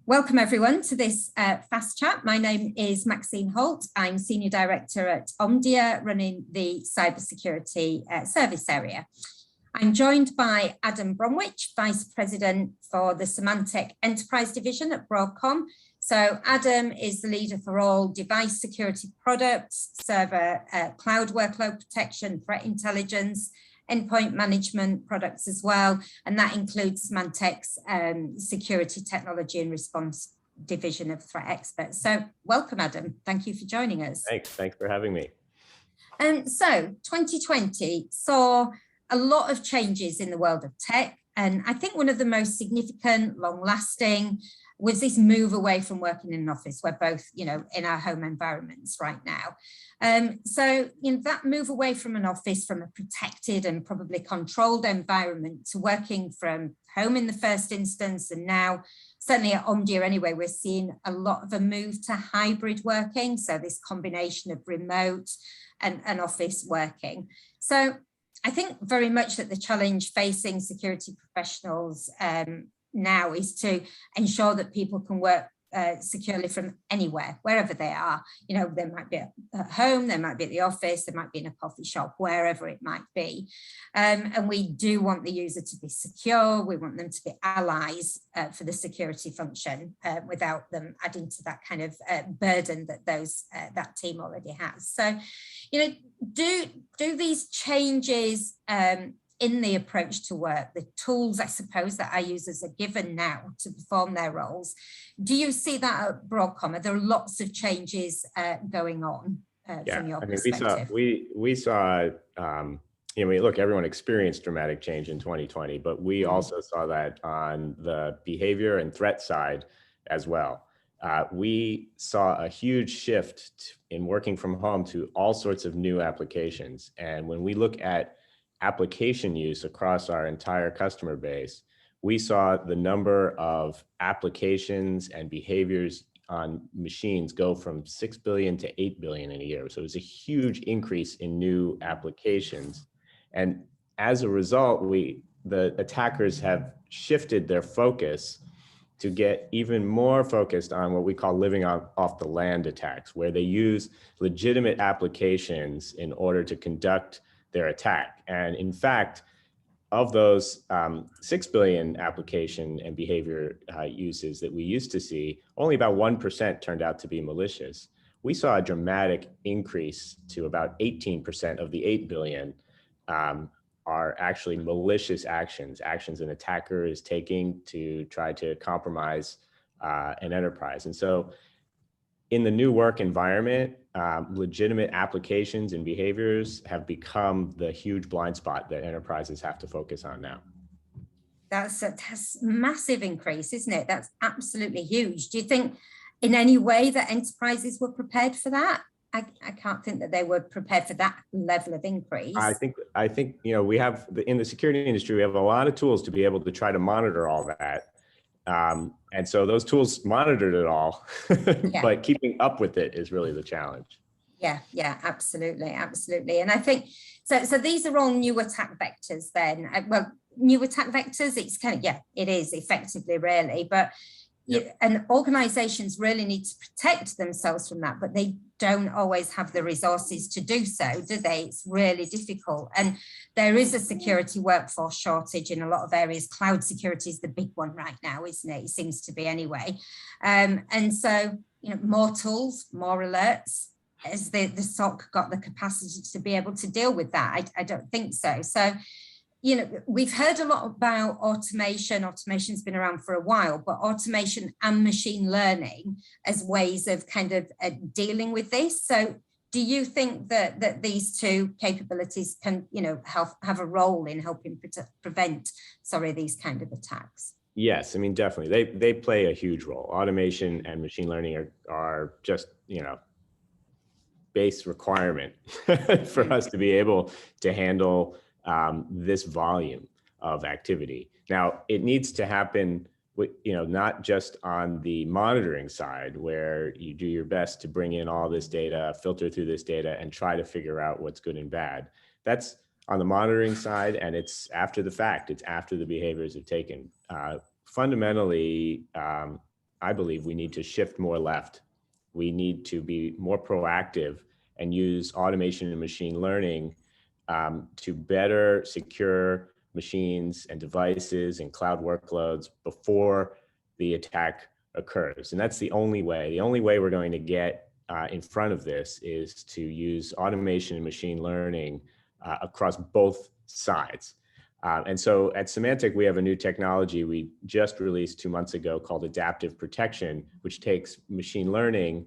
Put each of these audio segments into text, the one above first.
Welcome everyone to this fast chat. My name is Maxine Holt. I'm Senior Director at Omdia, running the cybersecurity service area. I'm joined by Adam Bromwich, Vice President for the Symantec Enterprise Division at Broadcom. So Adam is the leader for all device security products, server cloud workload protection, threat intelligence, endpoint management products as well, and that includes Symantec's security technology and response division of threat experts. So welcome, Adam. Thank you for joining us. Thanks for having me. So 2020 saw a lot of changes in the world of tech, and I think one of the most significant, long-lasting was this move away from working in an office. We're both, in our home environments right now. So, that move away from an office, from a protected and probably controlled environment, to working from home in the first instance, and now, certainly at Omdia anyway, we're seeing a lot of a move to hybrid working. So this combination of remote and office working. So I think very much that the challenge facing security professionals now is to ensure that people can work securely from anywhere, wherever they are. They might be at home, they might be at the office, they might be in a coffee shop, wherever it might be. And we do want the user to be secure. We want them to be allies for the security function without them adding to that kind of burden that that team already has. So, do these changes in the approach to work, the tools, I suppose, that our users are given now to perform their roles, do you see that at Broadcom? Are there lots of changes going on from your perspective? We saw, look, everyone experienced dramatic change in 2020, but we also saw that on the behavior and threat side as well. We saw a huge shift in working from home to all sorts of new applications. And when we look at application use across our entire customer base, we saw the number of applications and behaviors on machines go from 6 billion to 8 billion in a year. So it was a huge increase in new applications. And as a result, the attackers have shifted their focus to get even more focused on what we call living off the land attacks, where they use legitimate applications in order to conduct their attack. And in fact, of those 6 billion application and behavior uses that we used to see, only about 1% turned out to be malicious. We saw a dramatic increase to about 18% of the 8 billion are actually malicious actions an attacker is taking to try to compromise an enterprise. And so in the new work environment, legitimate applications and behaviors have become the huge blind spot that enterprises have to focus on now. That's a massive increase, isn't it? That's absolutely huge. Do you think in any way that enterprises were prepared for that? I can't think that they were prepared for that level of increase. I think we have, in the security industry, we have a lot of tools to be able to try to monitor all that. And so those tools monitored it all, but keeping up with it is really the challenge. Yeah, absolutely. And I think, so these are all new attack vectors then. Well, new attack vectors, it's kind of, it is effectively really, but and organizations really need to protect themselves from that, but they don't always have the resources to do so, do they? It's really difficult. And there is a security workforce shortage in a lot of areas. Cloud security is the big one right now, isn't it? It seems to be anyway. And so, more tools, more alerts. Has the SOC got the capacity to be able to deal with that? I don't think so. So, we've heard a lot about automation. Automation's been around for a while, but automation and machine learning as ways of kind of dealing with this. So do you think that these two capabilities can, have a role in helping prevent these kind of attacks? Yes, I mean, definitely. They play a huge role. Automation and machine learning are just, base requirement for us to be able to handle this volume of activity. Now, it needs to happen, not just on the monitoring side, where you do your best to bring in all this data, filter through this data, and try to figure out what's good and bad. That's on the monitoring side, and it's after the fact. It's after the behaviors have taken. Fundamentally, I believe we need to shift more left. We need to be more proactive and use automation and machine learning to better secure machines and devices and cloud workloads before the attack occurs. And that's the only way. The only way we're going to get in front of this is to use automation and machine learning across both sides. And so at Symantec, we have a new technology we just released 2 months ago called adaptive protection, which takes machine learning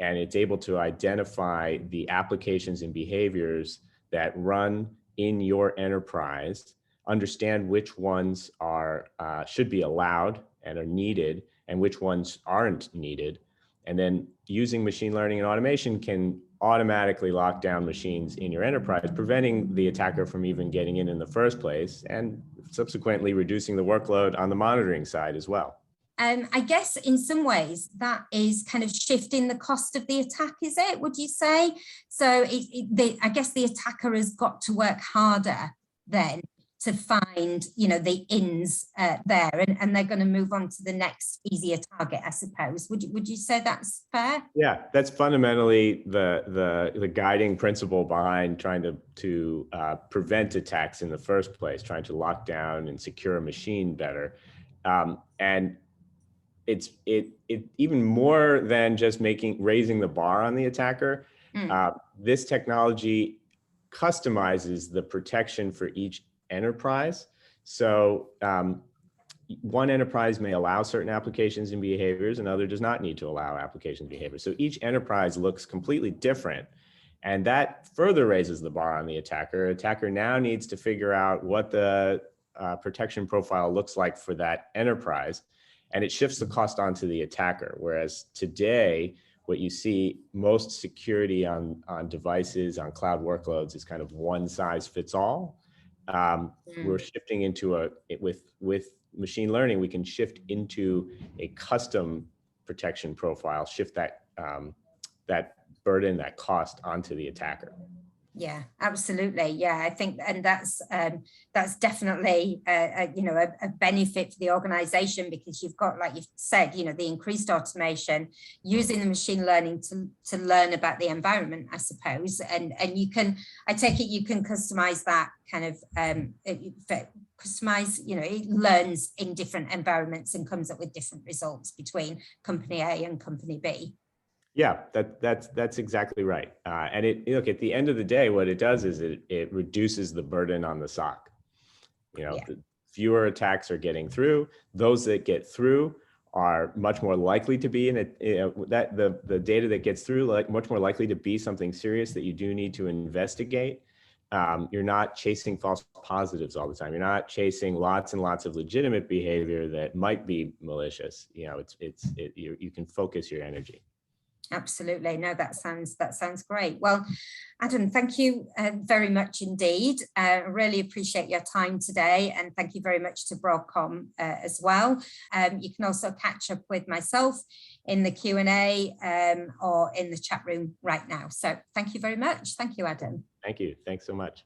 and it's able to identify the applications and behaviors that run in your enterprise, understand which ones are should be allowed and are needed and which ones aren't needed. And then using machine learning and automation can automatically lock down machines in your enterprise, preventing the attacker from even getting in the first place, and subsequently reducing the workload on the monitoring side as well. I guess in some ways that is kind of shifting the cost of the attack, is it, would you say? So I guess the attacker has got to work harder then to find, the ins there, and they're going to move on to the next easier target, I suppose. Would you say that's fair? Yeah, that's fundamentally the guiding principle behind trying to prevent attacks in the first place, trying to lock down and secure a machine better. And it's even more than just raising the bar on the attacker. This technology customizes the protection for each enterprise. So one enterprise may allow certain applications and behaviors, another does not need to allow application behaviors. So each enterprise looks completely different. And that further raises the bar on the attacker. Attacker now needs to figure out what the protection profile looks like for that enterprise. And it shifts the cost onto the attacker. Whereas today, what you see most security on devices, on cloud workloads is kind of one size fits all. We're shifting into with machine learning, we can shift into a custom protection profile, shift that burden, that cost onto the attacker. Yeah, absolutely. Yeah, I think, and that's definitely a benefit for the organization, because you've got, like you've said, the increased automation, using the machine learning to learn about the environment, I suppose, and you can, I take it, you can customize that kind of customize, it learns in different environments and comes up with different results between company A and company B. Yeah, that's exactly right. And look, at the end of the day, what it does is it reduces the burden on the SOC. The fewer attacks are getting through. Those that get through are much more likely to be in it. The data that gets through, much more likely to be something serious that you do need to investigate. You're not chasing false positives all the time. You're not chasing lots and lots of legitimate behavior that might be malicious. You can focus your energy. Absolutely. No, that sounds great. Well, Adam, thank you very much indeed. I really appreciate your time today, and thank you very much to Broadcom as well. You can also catch up with myself in the Q&A or in the chat room right now. So thank you very much. Thank you, Adam. Thank you. Thanks so much.